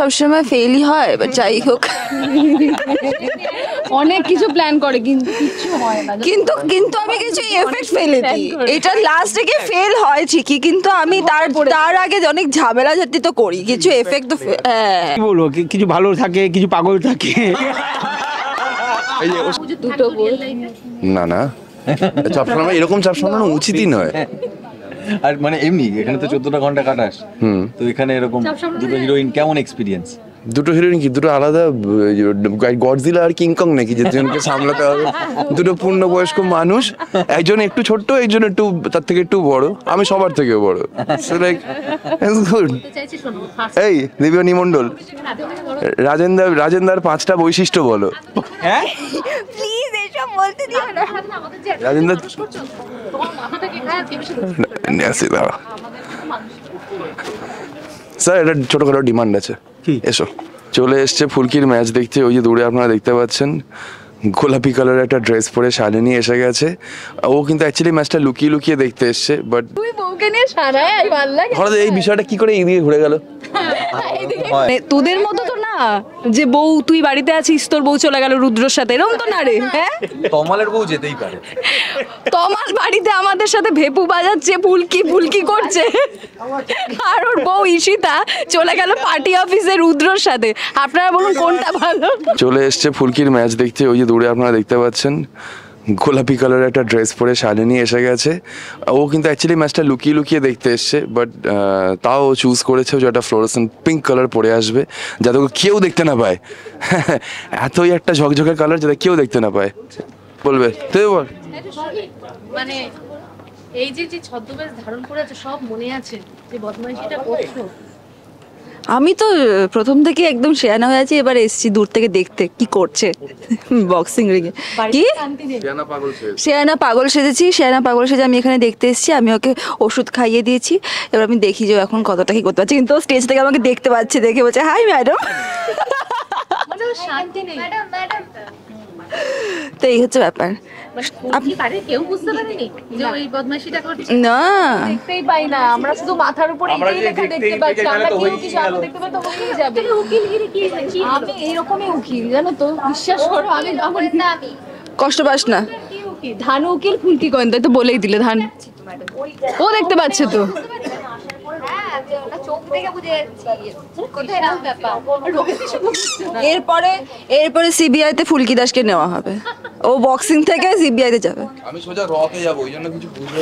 সবসময় ফেলই হয়, বাট যাই হোক অনেক কিছু প্ল্যান করে কিন্তু কিছু হয় না। কিন্তু আমি কিছু এফেক্ট ফেলে দিই, এটা লাস্টে গিয়ে ফেল হয় ঠিকই, কিন্তু আমি তার আগে অনেক ঝামেলা ঝাটি তো করি, কিছু এফেক্ট তো হ্যাঁ। কি বলবো, কিছু ভালো থাকে, কিছু পাগল থাকে। দুটো বল না না, চাপ সামলানো এরকম চাপ সামলানো উচিতই নয়। আর মানে এমনি এখানে তো 14টা ঘন্টা কাটাস, তো এখানে এরকম দুটো হিরোইন কেমন এক্সপিরিয়েন্স? দুটো হিরোইন কি দুটো আলাদা গডজিলা আর কিংকং নাকি, যে দুজনকে সামলাতে হবে? দুটো পূর্ণবয়স্ক মানুষ, একজন একটু ছোট্ট, একজন একটু তার থেকে একটু বড়, আমি সবার থেকেও বড়। So like good. এই দেবীয় নিমন্ডল, রাজেন্দার 5টা বৈশিষ্ট্য বলো। হ্যাঁ প্লিজ এসব বলতে দিও না। রাজেন্দার স্যার এটা ছোটখাটো ডিমান্ড আছে। এসো, চলে এসছে ফুলকির ম্যাচ দেখতে। ওই যে দূরে আপনারা দেখতে পাচ্ছেন গোলাপি কালারের একটা ড্রেস পরে শালিনী এসে গেছে। ও কিন্তু অ্যাকচুয়ালি ম্যাচটা লুকিয়ে লুকিয়ে দেখতে এসছে, বাট তুই বউকে নিয়ে সারাই ভালো লাগে। হঠাৎ এই বিষয়টা কি করে এইদিকে ঘুরে গেল? তোদের মতো তো না যে বউ তুই বাড়িতে আছিস, তোর বউ চলে গেল রুদ্রর সাথে, এরকম তো না রে। হ্যাঁ, তমালের বউ যেতেই পারে। তোমার বাড়িতে আমাদের সাথে ভেপু বাজাচ্ছে, ফুলকি করছে, আর ওর বউ ঈশিতা চলে গেল পার্টি অফিসে রুদ্রর সাথে। আপনারা বলুন কোনটা ভালো? চলে এসছে ফুলকির ম্যাচ দেখতে। ওই যে দূরে আপনারা দেখতে পাচ্ছেন গোলাপি কালারের একটা ড্রেস পরে শালিনী এসে গেছে। ও কিন্তু অ্যাকচুয়ালি ম্যাচটা লুকিয়ে লুকিয়ে দেখতে এসছে, বাট তাও ও চুজ করেছে যে একটা ফ্লোরেসেন্ট পিঙ্ক কালার পরে আসবে, যাতে ওকে কেউ দেখতে না পায়। এতই একটা ঝকঝকে কালার যাতে কেউ দেখতে না পায়। বলবে তুই বল। মানে এই যে ছদ্মবেশ ধারণ করেছে, সব মনে আছে যে বদমাইশিটা করছো? আমি তো প্রথম থেকে একদম শেয়ানা হয়ে আছি, এবার এসছি দূর থেকে দেখতে কি করছে বক্সিং রিংয়ে। কি শেয়ানা পাগল সেজেছি, শেয়ানা পাগল সেজে আমি এখানে দেখতে এসেছি। আমি ওকে ওষুধ খাইয়ে দিয়েছি, এবার আমি দেখি যে ও এখন কতটা কি করতে পারছে। কিন্তু স্টেজ থেকে আমাকে দেখতে পাচ্ছে, দেখে বলছে হাই ম্যাডাম। মানে শান্তি নেই তো এই হচ্ছে ব্যাপার। আপনি পারে কেউ বুঝতে পারেনি যে ওই বদমাইশিটা করছে? না দেখতেই পাই না আমরা, শুধু মাথার উপর এটাই লেখা দেখতে পাচ্ছি। আমরা কেউ কিছু আলো দেখতে পাই তো হয়েই যাবে। উকিলগিরি কি হয়েছে? আমি এইরকমই উকিল, জানো তো, বিশ্বাস করো। আমি কষ্ট পাস না। ধানু উকিল, ফুলকি গোয়েন্দা, তো বলেই দিলে। ধান ও দেখতে পাচ্ছে তো। এরপরে সিবিআই তে ফুলকি দাসকে নেওয়া হবে, ও বক্সিং থেকে সিবিআই তে যাবে। আমি সোজা রকে যাব, ওই জন্য কিছু বুঝতে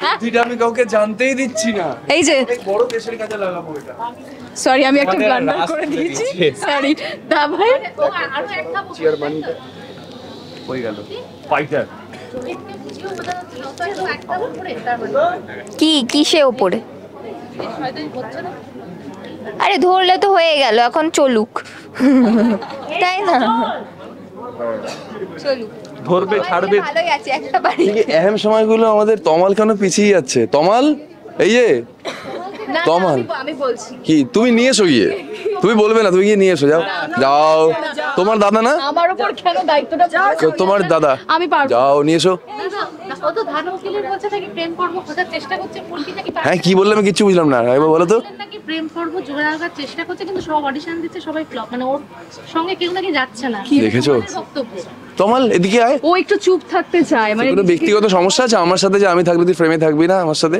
বুদ্ধিটা আমি কাউকে জানতেই দিচ্ছি না। এই যে বড় কেসের কাজে লাগাবো এটা। সরি, আমি একটা ব্লান্ডার করে দিয়েছি, সরি। দা ভাই আরো একটা চেয়ার বানিয়ে হয়ে গেল ফাইটার। কি কিসে ওপরে? আরে ধরলে তো হয়ে গেল, এখন চলুক, তাই না? চলুক, ধরবে ছাড়বে। ভালোই আছে একটা বাড়ি। এহেম সময়গুলো আমাদের তমাল কেন পিছিয়ে যাচ্ছে? তমাল, এই যে তমাল, আমি বলছি কি তুমি নিয়ে এসো গিয়ে? তুমি বলবে না, তুমি গিয়ে নিয়ে এসো। যাও যাও, তোমার দাদা না? আমার উপর কেন দায়িত্বটা? তোমার দাদা, আমি পারবো। যাও নিয়ে এসো। ও তো ধানু উকিলের বলছে নাকি প্রেম পর্ব খোঁজার চেষ্টা করছে, ফুলকি নাকি হ্যাঁ কি বললে আমি কিচ্ছু বুঝলাম না, একবার বলো তো। নাকি প্রেম পর্ব জোগাড়ার চেষ্টা করছে, কিন্তু সব অডিশন দিচ্ছে, সবাই ফ্লপ। মানে ওর সঙ্গে কেউ নাকি যাচ্ছে না। দেখেছো? বক্তব্য তমাল এদিকে আয়। ও একটু চুপ থাকতে চায়, মানে কোনো ব্যক্তিগত সমস্যা আছে আমার সাথে যে আমি থাকলে তুই ফ্রেমে থাকবি না আমার সাথে?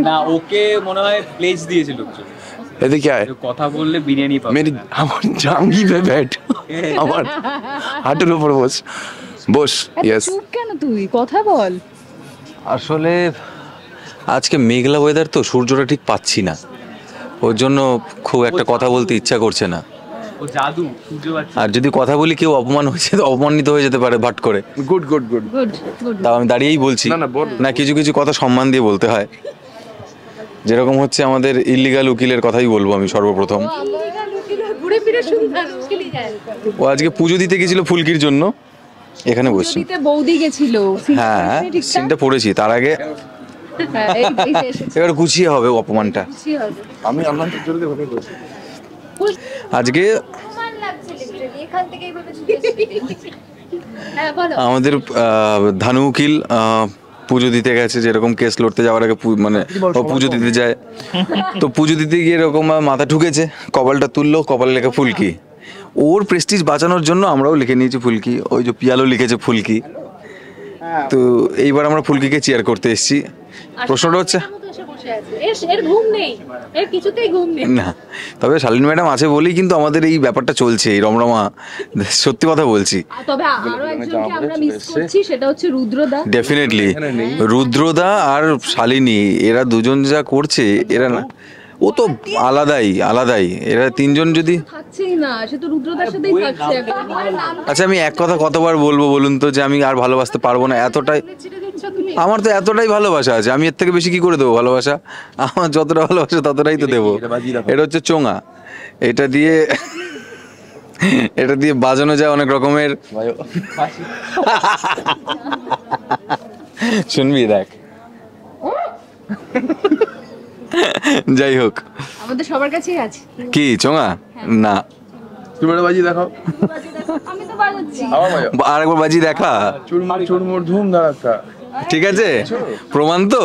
না, ওকে মনে হয় প্লেজ দিয়েছিল কিছু। এদিকে আয়। কথা বললে বিরিয়ানি পাবে। মেরি আমার জাঙ্গি পে ব্যাট, আমার হাঁটুর উপর বস বস। ইয়েস, চুপ কেন তুই? কথা বল। আসলে আজকে মেঘলা ওয়েদার তো, সূর্যটা ঠিক পাচ্ছি না, ওর জন্য খুব একটা কথা বলতে ইচ্ছা করছে না। ও জাদু সূর্য বাচ্চা। আর যদি কথা বলি কেউ অপমান হয়েছে, তো অপমানিত হয়ে যেতে পারে ভাট করে। Good good good. Good good. তাও আমি দাঁড়িয়েই বলছি। না, না, বল। না, কিছু কিছু কথা সম্মান দিয়ে বলতে হয়, যেরকম হচ্ছে আমাদের ইল্লিগাল উকিলের কথাই বলবো আমি সর্বপ্রথম। ঘুরে ফিরে সুন্দর উকিলই যায়। ও আজকে পুজো দিতে গেছিল ফুলকির জন্য, এখানে বসছি। দিতে বৌদি গেছিল। হ্যাঁ, সিনটা পড়েছি। তার আগে এবার গুছিয়ে হবে অপমানটা। আমি আল্লাহর জোরে কথা বলছি আজকে। এখান থেকেই বলেছি। হ্যাঁ বলো। আমাদের ধানু উকিল পুজো দিতে গেছে, যেরকম কেস লড়তে যাওয়ার আগে মানে ও পুজো দিতে যায়, তো পুজো দিতে গিয়ে এরকম মাথা ঠুকেছে, কপালটা তুললো, কপালে লেখা ফুলকি। ওর প্রেস্টিজ বাঁচানোর জন্য আমরাও লিখে নিয়েছি ফুলকি, ওই যে পিয়ালো লিখেছে ফুলকি। তো এইবার আমরা ফুলকিকে চেয়ার করতে এসেছি। প্রশ্নটা হচ্ছে এর ঘুম নেই, এর কিছুতেই ঘুম নেই। না, তবে শালিনী ম্যাডাম আছে বলেই কিন্তু আমাদের এই ব্যাপারটা চলছে, এই রমরমা, সত্যি কথা বলছি। তবে আরো একজনকে আমরা মিস করছি, সেটা হচ্ছে রুদ্রদা। ডেফিনেটলি রুদ্রদা আর শালিনী, এরা দুজন যা করছে, এরা না, ও তো আলাদাই এরা তিনজন যদি থাকছেই না, সে তো রুদ্রদার সাথেই থাকছে এখন। আচ্ছা আমি এক কথা কতবার বলবো বলুন তো, যে আমি আর ভালোবাসতে পারবো না, এতটাই আমার তো এতটাই ভালোবাসা আছে, আমি এর থেকে বেশি কি করে দেবো ভালোবাসা? আমার যতটা ভালোবাসা ততটাই তো দেবো। এটা হচ্ছে চোঙা, এটা দিয়ে বাজানো যায় অনেক রকমের। শুনবি দেখ, যাই হোক, আমাদের সবার কাছেই আছে। কি চোঙা? না, তুমি একটা বাজি দেখাও। আমি তো বাজাচ্ছি। আরেকবার বাজি দেখা। চুরমুর চুরমুর ধুম ধারাক্কা। ঠিক আছে, প্রমাণ তো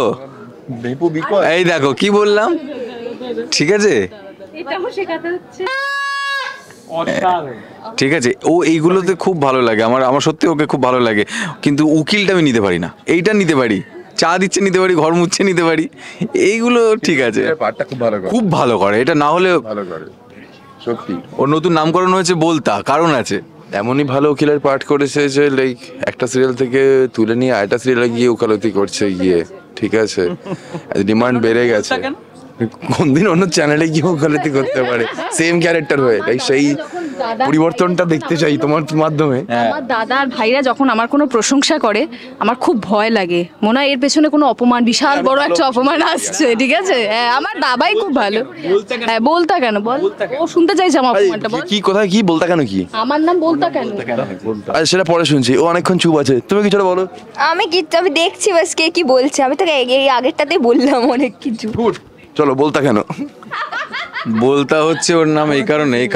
ভেপু বিকল। এই দেখো কি বললাম, ঠিক আছে এটাও শেখাতে হচ্ছে। ঠিক আছে, ও এইগুলোতে খুব ভালো লাগে, আমার সত্যি ওকে খুব ভালো লাগে। কিন্তু উকিলটা আমি নিতে পারি না, এইটা নিতে পারি, চা দিচ্ছে নিতে পারি, ঘর মুছছে নিতে পারি, এইগুলো ঠিক আছে। পার্টটা খুব ভালো করে, খুব ভালো করে, এটা না হলে ভালো করে সত্যি। ওর নতুন নামকরণ হয়েছে বলতা, কারণ আছে। এমনই ভালো উকিলের পার্ট করেছে যে লাইক একটা সিরিয়াল থেকে তুলে নিয়ে আরেকটা সিরিয়ালে গিয়ে ওকালতি করছে গিয়ে, ঠিক আছে, ডিমান্ড বেড়ে গেছে। কোনদিন অন্য চ্যানেলে গিয়ে ওকালতি করতে পারে সেম ক্যারেক্টার হয়ে, তাই সেই পরিবর্তনটা দেখতে চাই তোমার মাধ্যমে। আমার দাদা আর ভাইরা যখন আমার কোনো প্রশংসা করে, আমার খুব ভয় লাগে, মনে হয় এর পেছনে কোনো অপমান, বিশাল বড় একটা অপমান আসছে, ঠিক আছে। হ্যাঁ, আমার দাদাই খুব ভালো। হ্যাঁ, বলতা কেন বল, ও শুনতে চাইছে আমার অপমানটা, বল। কি কোথায় কি বলতা কেন, কি আমার নাম বলতা কেন? আরে সেটা পরে শুনছি, ও অনেকক্ষণ চুপ আছে, তুমি কিছু বলো। আমি দেখছি বাস কে কি বলছে, আমি তো এই আগেরটাতেই বললাম অনেক কিছু। চলো বলতা কেন। বলতা হচ্ছে ওর নাম এই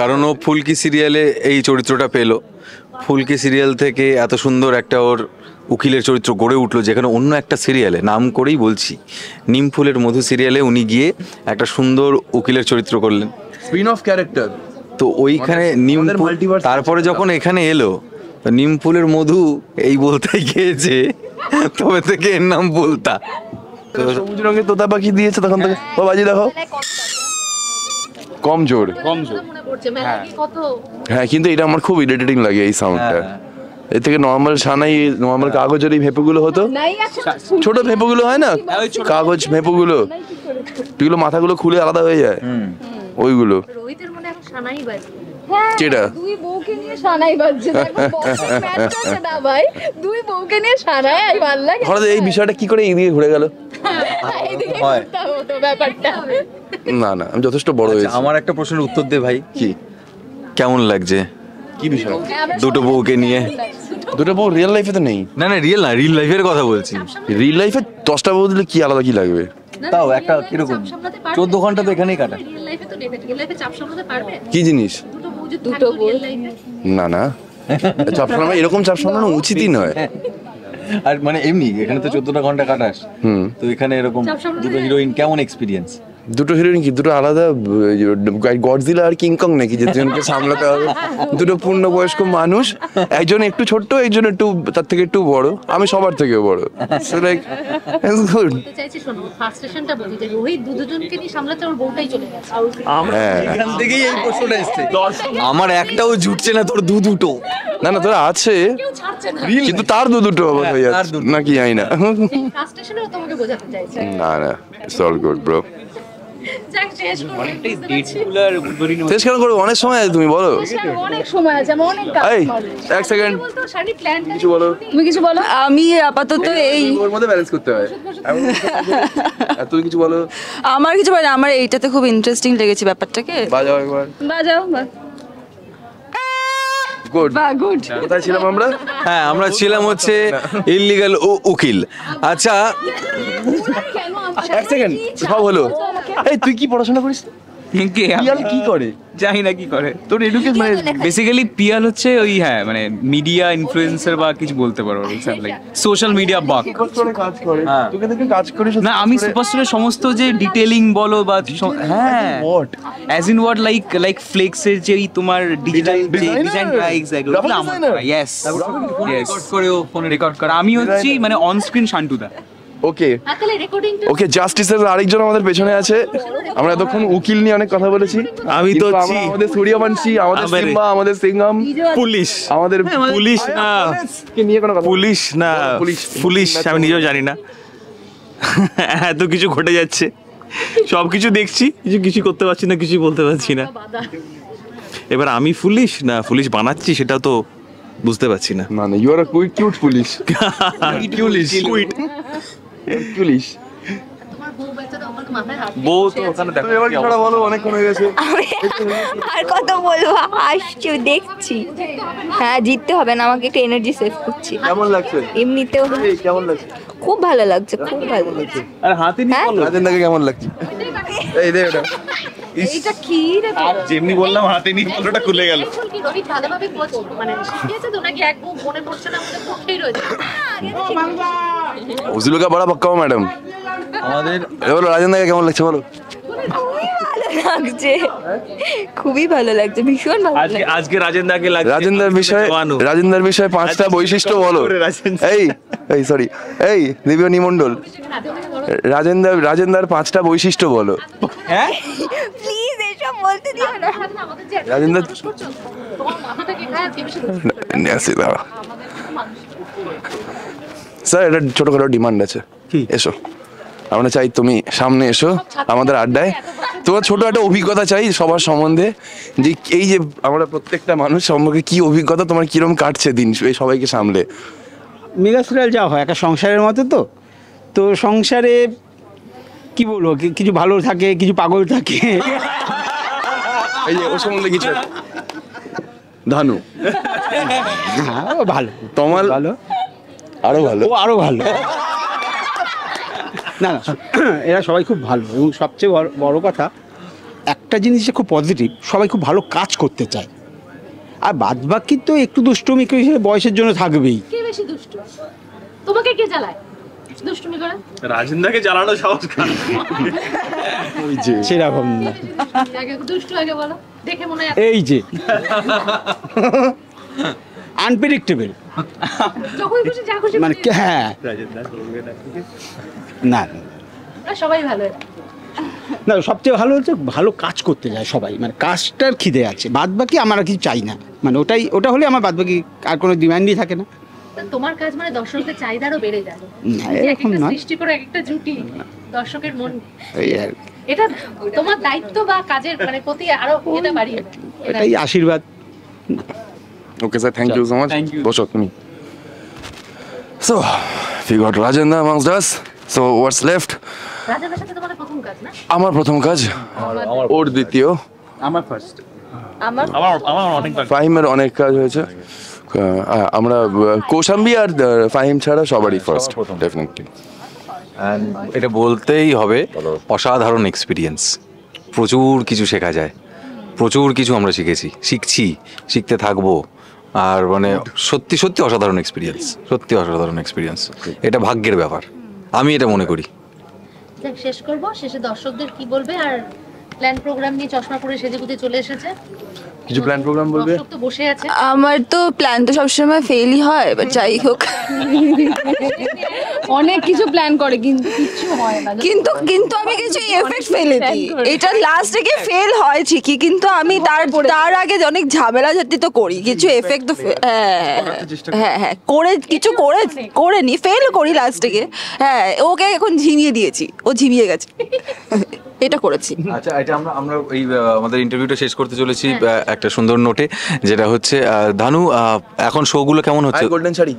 কারণ ও ফুলকি সিরিয়ালে এই চরিত্রটা পেলো। ফুলকি সিরিয়াল থেকে এত সুন্দর একটা ওর উকিলের চরিত্র গড়ে উঠলো, যেখানে অন্য একটা সিরিয়ালে, নাম করেই বলছি, নিম ফুলের মধু সিরিয়ালে উনি গিয়ে একটা সুন্দর উকিলের চরিত্র করলেন, স্পিন অফ ক্যারেক্টার। তো ওইখানে নিম তারপরে যখন এখানে এলো, তো নিম ফুলের মধু এই বলতাই খেয়েছে, তবে থেকে এর নাম বলতা। সবুজ রঙের তোতা পাখি দিয়েছে তখন থেকে। ও বাজি দেখো, কম জোর। মনে পড়ছে মেলা কি কত। হ্যাঁ, কিন্তু এটা আমার খুব ইরিটেটিং লাগে এই সাউন্ডটা। এর থেকে নর্মাল সানাই, নর্মাল কাগজের এই ভেপুগুলো হতো, ছোট ভেপুগুলো হয় না, কাগজ ভেপুগুলো, ওইগুলো মাথাগুলো খুলে আলাদা হয়ে যায়, ওইগুলো। রোহিতের মনে এখন সানাই বাজে। কেটা দুই বউকে নিয়ে সানাই বাজছে, দেখো বক্সিং ম্যাচ চলছে না ভাই, দুই বউকে নিয়ে সানাই, আই ভালো লাগে। হঠাৎ এই বিষয়টা কি করে এইদিকে ঘুরে গেল? এইদিকে করতে হতো ব্যাপারটা। না না, আমি যথেষ্ট বড় হয়েছি। আমার একটা প্রশ্নের উত্তর দে ভাই, কি কেমন লাগছে কি বিষয়? দুটো বউকে নিয়ে? দুটো বউ রিয়েল লাইফে তো নেই। না রিয়েল না, রিয়েল লাইফের কথা বলছি। রিয়েল লাইফে 10টা বউ দিলে কি আলাদা কি লাগবে? তাও একটা কিরকম 14 ঘন্টা তো এখানেই কাটা। রিয়েল লাইফে তো নেবে, রিয়েল লাইফে চাপ সামলাতে পারবে? কি জিনিস? দুটো বউ যদি দুটো রিয়েল লাইফে। না না, চাপ সামলানো, এরকম চাপ সামলানো উচিতই নয়। আর মানে এমনি এখানে তো 14টা ঘন্টা কাটাস, তো এখানে এরকম দুটো হিরোইন, কেমন এক্সপিরিয়েন্স? দুটো হিরোইন কি দুটো আলাদা গডজিলা আর কিংকং নাকি, যে দুজনকে সামলাতে হবে? দুটো পূর্ণবয়স্ক মানুষ, একজন একটু ছোট্ট, একজন একটু তার থেকে একটু বড়, আমি সবার থেকে বড়। So like it's good. বলতে চাইছি শোনো, ফার্স্টেশনটা বলি যে রোহিত দুজনকে নিয়ে সামলাতে ওর বউটাই চলে গেছে। এখান থেকেই এই প্রশ্নটা এসেছে। আমার একটাও জুটছে না, তোর দুটো। না না, তোরা আছে, কেউ ছাড়ছে না। কিন্তু তার দুটো হয়ে যাচ্ছে নাকি জানি না। ফার্স্টেশনও তোমাকে বোঝাতে চাইছে। না না, ইটস অল গুড ব্রো। যাক, শেষ করো। শেষ কেন করবো? অনেক সময় আছে, তুমি বলো। অনেক সময় আছে, আমার অনেক কাজ। এই এক সেকেন্ড, বলতো শাড়ি প্ল্যানটা কিছু বলো। তুমি কিছু বলো। আমি আপাতত এই ওর মধ্যে ব্যালেন্স করতে হয়। তুমি কিছু বলো। আমার কিছু বলে, আমার এইটাতে খুব ইন্টারেস্টিং লেগেছে ব্যাপারটাকে। বাজাও একবার। বাজাও। Good good. কোথায় ছিলাম আমরা? হ্যাঁ, আমরা ছিলাম হচ্ছে ইললিগাল উকিল। আচ্ছা এক সেকেন্ড, সব হলো। এই তুই কি পড়াশোনা করিস? পিয়াল কি করে জানি না কি করে তোর এডুকেশন মানে বেসিক্যালি পিয়াল হচ্ছে ওই হ্যাঁ মানে মিডিয়া ইনফ্লুয়েন্সার বা কিছু বলতে পারো লাইক সোশ্যাল মিডিয়া বাক কাজ করে তোকে দেখে কাজ করিস না আমি সুপারস্টারের সমস্ত যে ডিটেইলিং বলো বা হ্যাঁ what as in word like ফ্লেক্সের যেই তোমার digital design exactly yes record করেও ফোনে রেকর্ড করে আমি হচ্ছি মানে অন স্ক্রিন শান্তুদা ওকে তাহলে রেকর্ডিংটা ওকে জাস্টিসের আরেকজন আমাদের পেছনে আছে আমরা এতক্ষণ উকিল নিয়ে অনেক কথা বলেছি আমি তো কিন্তু হচ্ছি আমাদের সূর্যবংশী আমাদের সিম্বা আমাদের সিঙ্গাম পুলিশ আমাদের পুলিশ না কে নিয়ে কোনো কথা পুলিশ না পুলিশ। পুলিশ আমি নিজেও জানি না এত কিছু ঘটে যাচ্ছে সব কিছু দেখছি কিছু করতে পারছি না কিছু বলতে পারছি না এবার আমি পুলিশ না পুলিশ বানাচ্ছি সেটা তো বুঝতে পারছি না না না you are a cute police police police তোমার বউ বাচ্চাটা ওখানে মাথায় হাত বউ তো ওখানে দেখো তুমি এবার ছড়া বলো অনেকক্ষণ হয়ে গেছে আর কত বলবো, আসছি দেখছি। হ্যাঁ, জিততে হবে না, আমাকে একটু এনার্জি সেভ করছি। কেমন লাগছে এমনিতেও এই কেমন লাগছে খুব ভালো লাগছে, খুব ভালো লাগছে। আর হাতে নিয়ে বলো রাজেন্দাকে কেমন লাগছে এই দে ওটা এইটা কি রে? যেমনি বললাম হাতে নিয়ে বলোটা খুলে গেল এখন কি রবি ভালোভাবে কোচ মানে শিখিয়েছে তো নাকি এক বউ মনে পড়ছে না আমাদের পক্ষেই রয়েছে उसी लोग का बड़ा पक्का हो मैडम আমাদের বলো রাজেন্দাকে কেমন লাগছে বলো ভালো লাগছে, খুবই ভালো লাগছে, ভীষণ ভালো আজকে লাগছে। আজকে রাজেন্দাকে লাগছে রাজেন্দার বিষয়ে 5টা বৈশিষ্ট্য বলো এই এই সরি এই দিব্যনী মণ্ডল রাজেন্দার 5টা বৈশিষ্ট্য বলো হ্যাঁ প্লিজ এসব বলতে দিও না। আমাদের যে রাজেন্দ্র তোমার মাথাটাকে খায় কে বেশি নেসি দাঁড়া স্যার এটা ছোটখাটো ডিমান্ড আছে এসো আমরা চাই তুমি সামনে এসো আমাদের আড্ডায় তোমার ছোট একটা অভিজ্ঞতা চাই সবার সম্বন্ধে যে এই যে আমরা প্রত্যেকটা মানুষ সম্পর্কে কি অভিজ্ঞতা তোমার কিরম কাটছে দিন এই সবাইকে সামলে মেগা সিরিয়াল যা হয় একটা সংসারের মতো তো তো সংসারে কি বলবো কিছু ভালো থাকে কিছু পাগল থাকে এই যে ওর সম্বন্ধে কিছু ধানু হ্যাঁ ও ভালো তমাল ভালো আরো ভালো ও আরো ভালো না না এরা সবাই খুব ভালো এবং সবচেয়ে বড় কথা একটা জিনিসে খুব পজিটিভ, সবাই খুব ভালো কাজ করতে চায় আর বাদ বাকি তো একটু দুষ্টুমি বয়সের জন্য থাকবেই। কে বেশি দুষ্টু তোমাকে কে জ্বালায় দুষ্টুমি করে রাজেন্দাকে জ্বালানো সাহস খান ওই যে সেরকম না, আগে দুষ্টু আগে বলো দেখে মনে হয় এই যে আনপ্রেডিক্টেবল যখন খুশি যা খুশি মানে হ্যাঁ না না সবাই ভালো না সবচেয়ে ভালো হচ্ছে ভালো কাজ করতে যায় সবাই, মানে কাজটার খিদে আছে, বাদ বাকি আমার আর কিছু চাই না, মানে ওটা হলে আমার বাদ বাকি আর কোনো ডিমান্ডই থাকে না। তোমার কাজ মানে দর্শকদের চাহিদারও বেড়ে যায় না এরকম নয়, সৃষ্টি করে একটা জুটি দর্শকের মন এই আর এটা তোমার দায়িত্ব বা কাজের মানে প্রতি আরো এটা বাড়িয়ে এটাই আশীর্বাদ। Okay, sir. Thank you so much. Thank you. বসো তুমি। So, we got Rajendra amongst us. So, what's left? রাজাদের সাথে তোমার প্রথম কাজ না আমার প্রথম কাজ, ওর দ্বিতীয়, আমার ফার্স্ট আমার আমার অনেক ফাহিমের অনেক কাজ হয়েছে। আমরা কৌশাম্বী আর ফাহিম ছাড়া সবারই ফার্স্ট ডেফিনেটলি। এটা বলতেই হবে অসাধারণ এক্সপিরিয়েন্স, প্রচুর কিছু শেখা যায়, প্রচুর কিছু আমরা শিখতে থাকবো আর মানে সত্যি সত্যি অসাধারণ এক্সপিরিয়েন্স, সত্যি অসাধারণ এক্সপিরিয়েন্স, এটা ভাগ্যের ব্যাপার আমি এটা মনে করি। দেখ শেষ করব, শেষে দর্শকদের কি বলবে আর প্ল্যান প্রোগ্রাম নিয়ে চশমা পরে সেজেগুজে চলে এসেছে, কিছু প্ল্যান প্রোগ্রাম বলবে? দর্শক তো বসে আছে। আমার তো প্ল্যান তো সবসময় ফেলই হয়, এবার যাই হোক অনেক কিছু প্ল্যান করে কিন্তু কিচ্ছু হয় না। কিন্তু কিন্তু আমি কিছু এফেক্ট ফেলে দিই, এটা লাস্টে গিয়ে ফেল হয় ঠিকই, কিন্তু আমি তার আগে অনেক ঝামেলা ঝাটি তো করি, কিছু এফেক্ট তো হ্যাঁ করে কিছু করে নি ফেল করি লাস্টে গিয়ে। হ্যাঁ ওকে এখন ঝিমিয়ে দিয়েছি, ও ঝিমিয়ে গেছে এটা করেছি। আচ্ছা এটা আমরা এই আমাদের ইন্টারভিউটা শেষ করতে চলেছি একটা সুন্দর নোটে, যেটা হচ্ছে ধানু এখন শোগুলো কেমন হচ্ছে? গোল্ডেন শাড়ি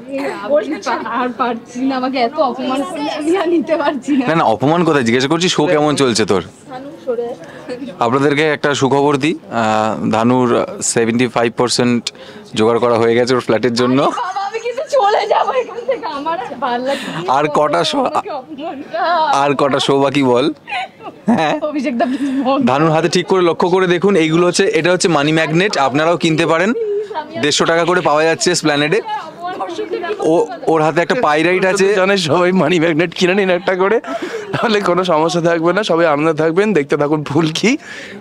আর পারছি না, আমাকে এত অপমান করলে আমি আর নিতে পারছি না। না অপমান কোথায়, জিজ্ঞাসা করছি শো কেমন চলছে তোর। আপনাদেরকে একটা সুখবর দিই, ধানুর 75% জোগাড় করা হয়ে গেছে ওর ফ্ল্যাটের জন্য। বাবা আমি কিন্তু চলে যাবো এখান থেকে, আমার আর ভালো লাগছে না। আর কটা শো আমাকে অপমানটা বাকি বল? হ্যাঁ অভিষেক দা please বল। ধানুর হাতে ঠিক করে লক্ষ্য করে দেখুন, এইগুলো হচ্ছে, এটা হচ্ছে মানি ম্যাগনেট, আপনারাও কিনতে পারেন, 150 টাকা করে পাওয়া যাচ্ছে স্প্ল্যানেডে। ওর হাতে একটা পাইরাইট আছে, জানে সবাই মানি ম্যাগনেট কিনে নিন একটা করে, তাহলে কোনো সমস্যা থাকবে না, সবাই আনন্দ থাকবেন। দেখতে থাকুন ফুলকি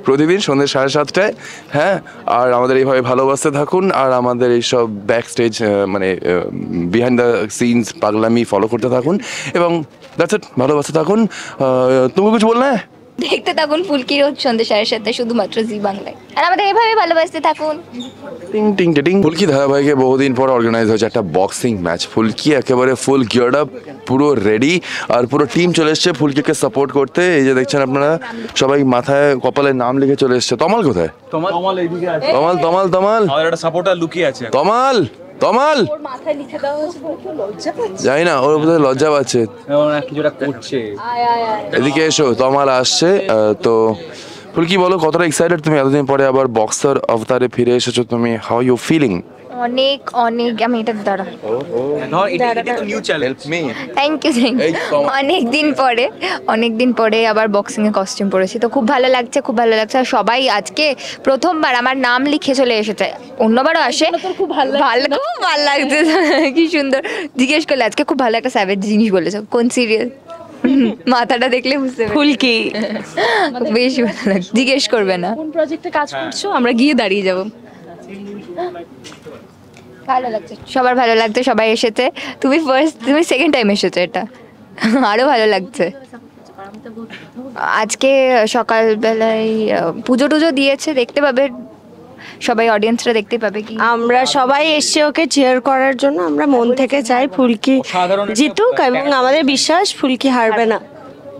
প্রতিদিন সন্ধ্যে 7:30টায়। হ্যাঁ, আর আমাদের এইভাবে ভালোবাসতে থাকুন, আর আমাদের এইসব ব্যাক স্টেজ মানে বিহাইন্ড দ্য সিনস পাগলামি ফলো করতে থাকুন, এবং দ্যাটস ইট, ভালোবাসতে থাকুন। তুমি কিছু বললে? দেখতে থাকুন ফুলকি রোজ সন্ধ্যে 7:30 শুধুমাত্র জি বাংলায়, আর আমাদের এভাবে ভালোবাসতে থাকুন। টিং টিং টিং। ফুলকি ধারাবাহিকে বহুদিন পর অর্গানাইজ হয়েছে একটা বক্সিং ম্যাচ। ফুলকি একেবারে ফুল গিয়ার্ড আপ, পুরো রেডি, আর পুরো টিম চলে এসছে ফুলকিকে সাপোর্ট করতে। এই যে দেখছেন আপনারা, সবাই মাথায় কপালে নাম লিখে চলে এসছে। তমাল কোথায়? তমাল এইদিকে আছে, তমাল তমাল তমাল আমাদের একটা সাপোর্টার লুকিয়ে আছে। তমাল তমাল জানি না, ওর বোধহয় লজ্জা পাচ্ছে। কিছুটা করছে। এদিকে এসো, তমাল আসছে। তো ফুলকি বলো, কতটা এক্সাইটেড তুমি এতদিন পরে আবার বক্সার অবতারে ফিরে এসেছো তুমি? How you feeling? অনেক অনেক, আমি এটা দাঁড়া, এটা তো নিউ চ্যালেঞ্জ। থ্যাংক ইউ অনেক দিন পরে আবার বক্সিং এ কস্টিউম পরেছি, তো খুব ভালো লাগছে, খুব ভালো লাগছে। আর সবাই আজকে প্রথমবার আমার নাম লিখে চলে এসেছে, অন্যবারও আসে। খুব ভালো লাগছে, কি সুন্দর জিজ্ঞেস করলে। আজকে খুব ভালো একটা স্যাভেজ জিনিস বলেছো। কোন সিরিয়াল? মাথাটা দেখলে বুঝতে পারবে। ফুলকি বেশ ভালো লাগছে, জিজ্ঞেস করবে না। কোন প্রজেক্টে কাজ করছো, আমরা গিয়ে দাঁড়িয়ে যাব। ভালো লাগছে, সবার ভালো লাগছে, সবাই এসেছে। তুমি সেকেন্ড টাইম এসেছো, এটা আরো ভালো লাগছে। আজকে সকালবেলায় পুজো টুজো দিয়েছে, দেখতে পাবে সবাই, অডিয়েন্সরা দেখতে পাবে। কি আমরা সবাই এসে ওকে চেয়ার করার জন্য, আমরা মন থেকে চাই ফুলকি জিতুক, এবং আমাদের বিশ্বাস ফুলকি হারবে না।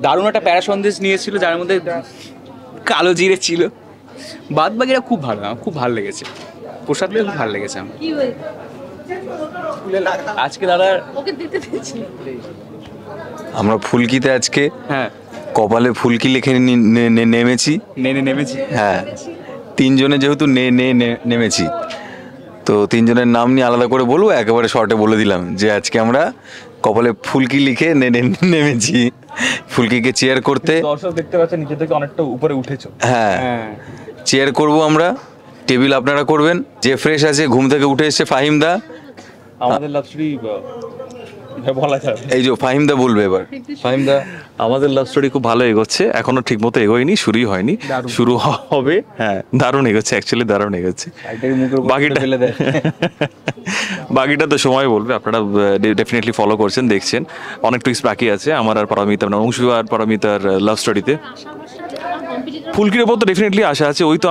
দারুণ একটা প্যারা সন্দেশ নিয়েছিল, যার মধ্যে কালো জিরে ছিল। বাদ বাকিরা খুব ভালো, আমার খুব ভালো লেগেছে। প্রসাদ খুব ভালো লেগেছে আমার। আজকে দাদা ওকে দিতে দিয়েছি। আমরা ফুলকিতে আজকে হ্যাঁ কপালে ফুলকি লিখে নেমেছি। নেমেছি। হ্যাঁ, 3 জনে যেহেতু নেমেছি, তো 3 জনের নাম নিয়ে আলাদা করে বলবো, একেবারে শর্টে বলে দিলাম যে আজকে আমরা কপালে ফুলকি লিখে নেমেছি ফুলকিকে চেয়ার করতে। দর্শক দেখতে পাচ্ছেন নিচে থেকে অনেকটা উপরে উঠেছো। হ্যাঁ, চেয়ার করব আমরা, টেবিল আপনারা করবেন। যে ফ্রেশ আছে, ঘুম থেকে উঠে এসে ফাহিমদা, আমাদের লাভ স্টোরি বলা যাবে, এই যে ফাহিমদা বলবে এবার। ফাহিমদা, আমাদের লাভ স্টোরি খুব ভালো এগোচ্ছে, এখনো ঠিক মতো এগোয়নি, শুরুই হয়নি, শুরু হবে। হ্যাঁ, দারুণ এগোচ্ছে, অ্যাকচুয়ালি দারুণ এগোচ্ছে। বাকিটা তো সময় বলবে, আপনারা ডেফিনেটলি ফলো করছেন, দেখছেন। অনেক টুইস্ট বাকি আছে আমার আর পারমিতা, অংশু আর পারমিতার লাভ স্টোরিতে। ফুলকির ওপর তো ডেফিনেটলি আশা আছে। ওই তো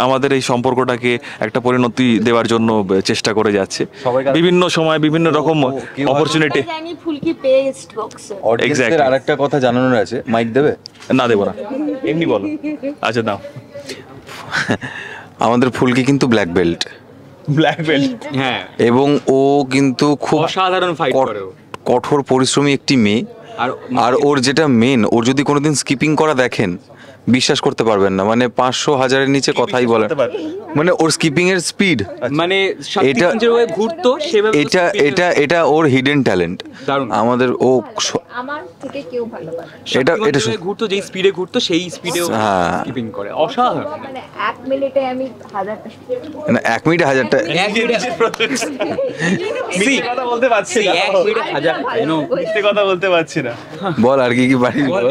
আমাদের এই সম্পর্কটাকে একটা পরিণতি দেওয়ার জন্য চেষ্টা করে যাচ্ছে, বিভিন্ন সময় বিভিন্ন রকম অপরচুনিটি। এক্স্যাক্টলি। আরেকটা কথা জানানোর আছে, মাইক দেবে? না, দেবো না, এমনি বলো। আচ্ছা, দাও। আমাদের ফুলকি কিন্তু ব্ল্যাক বেল্ট। হ্যাঁ, এবং ও কিন্তু খুব অসাধারণ ফাইট করে। কঠোর পরিশ্রমী একটি মেয়ে। আর ওর যেটা মেন, ওর যদি কোনোদিন স্কিপিং করা দেখেন, বিশ্বাস করতে পারবেন না, মানে 500-1000-এর নিচে কথাই বলে, মানে ওর স্কিপিং এর স্পিড, মানে এটা ঘুরতো সেভাবে। এটা ওর হিডেন ট্যালেন্ট। আমাদের ও আমার থেকে কেউ ভালোবাসে এটা ঘুরতো, যেই স্পিডে ঘুরতো সেই স্পিডে স্কিপিং করে, অসাধারণ। মানে 1 মিনিটে আমি 1000টা, না 1 মিনিটে 1000টা। কথা বলতে পারছি না, 1 মিনিটে 1000, কথা বলতে পারছি না। বল আর কি পারিস বল।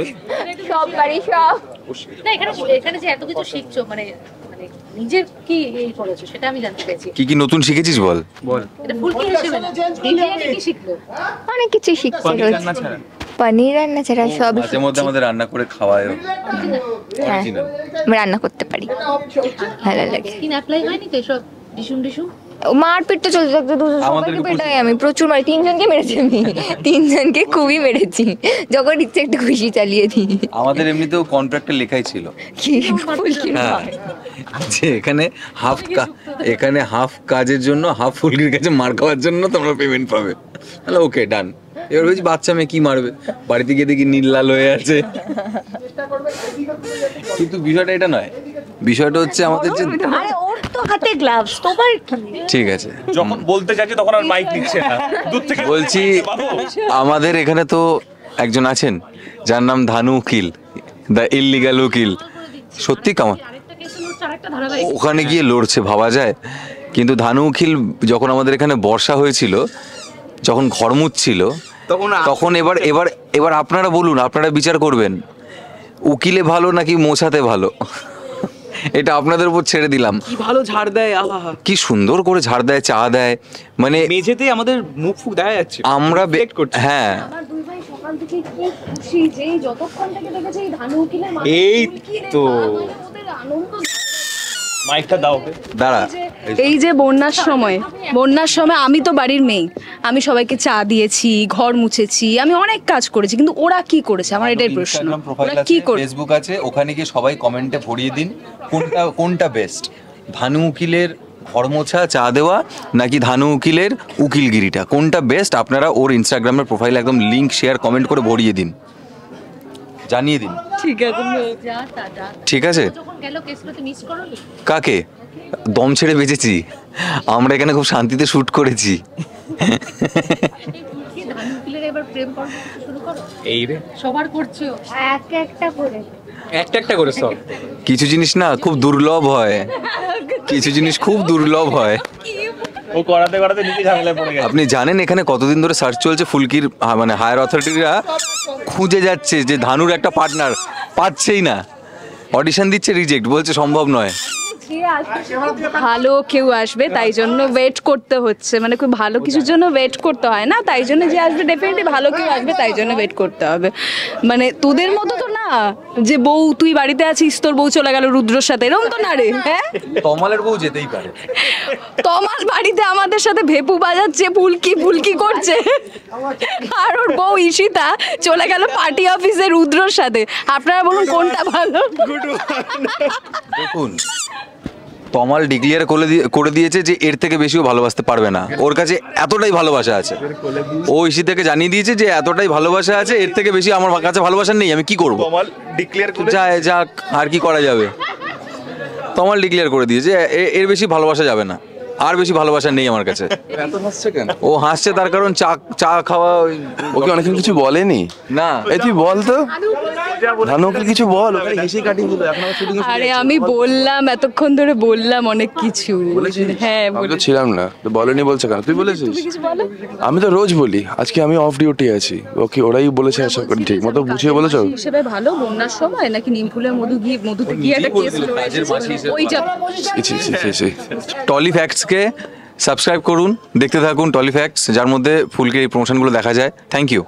সব পারি সব। না, এখানে যে এত কিছু শিখছো, মানে নিজের কি এই করেছো সেটা আমি জানতে চাইছি। কি নতুন শিখেছিস বল। এটা ফুলকি হিসেবে না, দিদিয়াকে কি শিখলো? অনেক কিছু শিখছি রোজ। পনির রান্না ছাড়া সব মাঝে মধ্যে আমাদের রান্না করে খাওয়ায়। হ্যাঁ, আমি রান্না করতে পারি, ভালো লাগে। স্কিন অ্যাপ্লাই হয়নি তো এসব ডিসুম? মারপিট তো চলতে থাকতো, সবাইকে পেটাই আমি প্রচুর, মানে 3 জনকে মেরেছি আমি, 3 জনকে খুবই মেরেছি, যখন ইচ্ছে একটু খুশি চালিয়ে দিই। আমাদের এমনিতেও কন্ট্রাক্টে লেখাই ছিল কি ফুলকি, যে এখানে হাফ কাজের জন্য, হাফ ফুলকির কাছে মার খাওয়ার জন্য তোমরা পেমেন্ট পাবে। তাহলে ওকে, ডান। এবার বলছি বাচ্চা মেয়ে কি মারবে, বাড়িতে গিয়ে দেখি নীল লাল হয়ে আছে। কিন্তু বিষয়টা এটা নয়, বিষয়টা হচ্ছে আমাদের যে, আরে ওর তো হাতে গ্লাভস, তোমার কি? ঠিক আছে, যখন বলতে চাইছি তখন আর মাইক নিচ্ছে না, দূর থেকে বলছি আমাদের এখানে তো একজন আছেন যার নাম ধানু উকিল, দ্য ইললিগাল উকিল। সত্যি কামাল, আরেকটা কেস লড়ছে, আরেকটা ধারাবাহিক। ওখানে গিয়ে লড়ছে ভাবা যায়। কিন্তু ধানু উকিল যখন আমাদের এখানে বর্ষা হয়েছিল, যখন ঘর মুচ্ছিল, তখন এবার এবার এবার আপনারা বলুন, আপনারা বিচার করবেন উকিলে ভালো নাকি মোছাতে ভালো, এটা আপনাদের উপর ছেড়ে দিলাম। কি ভালো ঝাড় দেয়, আহা, কি সুন্দর করে ঝাড় দেয়, চা দেয়, মানে মেঝেতে আমাদের মুখ ফুক দেখা যাচ্ছে। আমরা Reflect করছি। হ্যাঁ, আমার দুই ভাই সকাল থেকে কি খুশি যে যতক্ষণ থেকে দেখেছে এই ধানু উকিলের মাথায় এই ফুলকি রে, তো। তার মানে ওদের আনন্দ মাইকটা দাও ওকে। দাঁড়া, এই যে বন্যার সময় আমি তো বাড়ির মেয়ে, আমি সবাইকে চা দিয়েছি, ঘর মুছেছি, আমি অনেক কাজ করেছি, কিন্তু ওরা কি করেছে আমার এটাই প্রশ্ন। ইনস্টাগ্রাম প্রোফাইল ওরা আছে, কি করে? ফেসবুক আছে, ওখানে গিয়ে সবাই কমেন্টে ভরিয়ে দিন কোনটা বেস্ট, ধানু উকিলের ঘর মোছা চা দেওয়া নাকি ধানু উকিলের উকিলগিরিটা, কোনটা বেস্ট? আপনারা ওর ইনস্টাগ্রামের প্রোফাইলে একদম লিংক শেয়ার কমেন্ট করে ভরিয়ে দিন, জানিয়ে দিন। ঠিক আছে, যা তা যা। ঠিক আছে, যখন গেল কেসগুলোতে মিস করোনি? কাকে? দম ছেড়ে বেঁচেছি আমরা, এখানে খুব শান্তিতে শুট করেছি। এই ফুলকি ধানু উকিলের এবার প্রেম পর্ব শুরু করো। এই রে, সবার করছো একটা একটা করে একটা একটা করে সব। কিছু জিনিস না খুব দুর্লভ হয়, কিছু জিনিস খুব দুর্লভ হয়। ও করাতে করাতে নিজে ঝামেলায় পড়ে গেছে। আপনি জানেন এখানে কতদিন ধরে সার্চ চলছে, ফুলকির মানে হায়ার অথরিটিরা খুঁজে যাচ্ছে যে ধানুর একটা পার্টনার, পাচ্ছেই না, অডিশন দিচ্ছে, রিজেক্ট, বলছে সম্ভব নয়। ভালো কেউ আসবে তাই জন্য ওয়েট করতে হচ্ছে, মানে খুব ভালো কিছুর জন্য ওয়েট করতে হয় না, তাই জন্য যে আসবে ডেফিনেটলি ভালো কেউ আসবে, তাই জন্য ওয়েট করতে হবে। মানে তোদের মতো তো না যে বউ তুই বাড়িতে আছিস তোর বউ চলে গেল রুদ্রর সাথে, এরকম তো না রে। হ্যাঁ, তমালের বউ যেতেই পারে, তমাল বাড়িতে আমাদের সাথে ভেপু বাজাচ্ছে, ফুলকি ফুলকি করছে, আর ওর বউ ঈশিতা চলে গেল পার্টি অফিসে রুদ্রর সাথে। আপনারা বলুন কোনটা ভালো? দেখুন তমাল ডিক্লিয়ার করে দিয়েছে যে এর থেকে বেশিও ভালোবাসতে পারবে না, ওর কাছে এতটাই ভালোবাসা আছে। ও ঈশিতাকে জানিয়ে দিয়েছে যে এতটাই ভালোবাসা আছে, এর থেকে বেশি আমার কাছে ভালোবাসা নেই, আমি কি করবো? তমাল ডিক্লেয়ার করে যায় যাক, আর কি করা যাবে। তমাল ডিক্লিয়ার করে দিয়েছে এর বেশি ভালোবাসা যাবে না, আর বেশি ভালোবাসা নেই আমার কাছে। এত হাসছে কেন? ও হাসছে তার কারণ চা খাওয়া ওকে অনেকদিন কিছু বলেনি? না। এই তুই বল তো, ধানুকে কিছু বল, ওকে হেসে কাটিয়ে দিল, এখন আমার শুটিং। আরে আমি বললাম, এতক্ষণ ধরে বললাম অনেক কিছু। হ্যাঁ আমি তো ছিলাম না, তো বলেনি বলছে কেন? তুই বলেছিস? আমি তো রোজ বলি, আজকে আমি অফ ডিউটি আছি। ওকে ওরাই বলেছে, আশা করি ঠিক মতো বুঝিয়ে বলেছো। হিসেবে ভালো বন্যার সময় নাকি নিমফুলের মধুতে গিয়ে একটা কেস ওইটা। টলি ফ্যাক্টসকে সাবস্ক্রাইব করুন, দেখতে থাকুন টলি ফ্যাক্টস, যার মধ্যে ফুলকে এই প্রমোশনগুলো দেখা যায়। Thank you.